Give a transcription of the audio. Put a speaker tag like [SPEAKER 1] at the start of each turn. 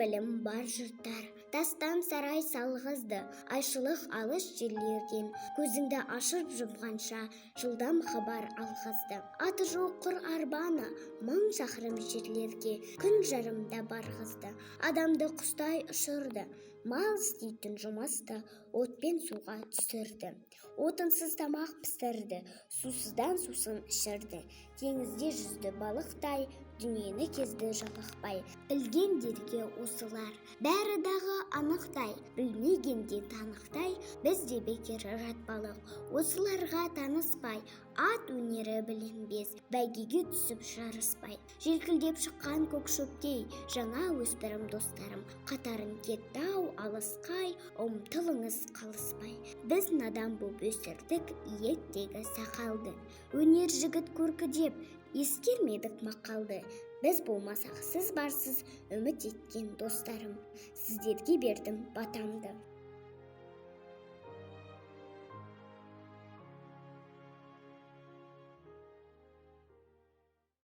[SPEAKER 1] білім бар жұрттар. Тастан сарай салғызды, айшылық алыс жерлерден. Көзіңді ашып жұмғанша, жылдам хабар алғызды. Аты жоқ құр арбаны, 1000 шақырым жерлерге, күн жарымда барғызды. Адамды құстай ұшырды, мал істейтін жұмысты отпен суға түсірді. Отынсыз тамақ пісірді, сусыздан сусын ішірді. Теңізде жүзді балықтай, дүниені кезді жалықпай. Білгендерге осылар, бәрі дағы анықтай, білмегенде танықтай, бізде бекер жатпалық. Осыларға таныспай, ат өнері білінбес, бәйгеге түсіп жарыспай. Желкілдеп шыққан көк шөптей, жаңа өспірім достарым, қатарын кетті-ау алысқай, ұмтылыңыз қалыспай. Біз надан боп өсірдік иектегі сақалды, өнер жігіт көркі деп ескермедік мақалды. Біз болмасақ сіз барсыз, үміт еткен достарым, сіздерге бердім батамды.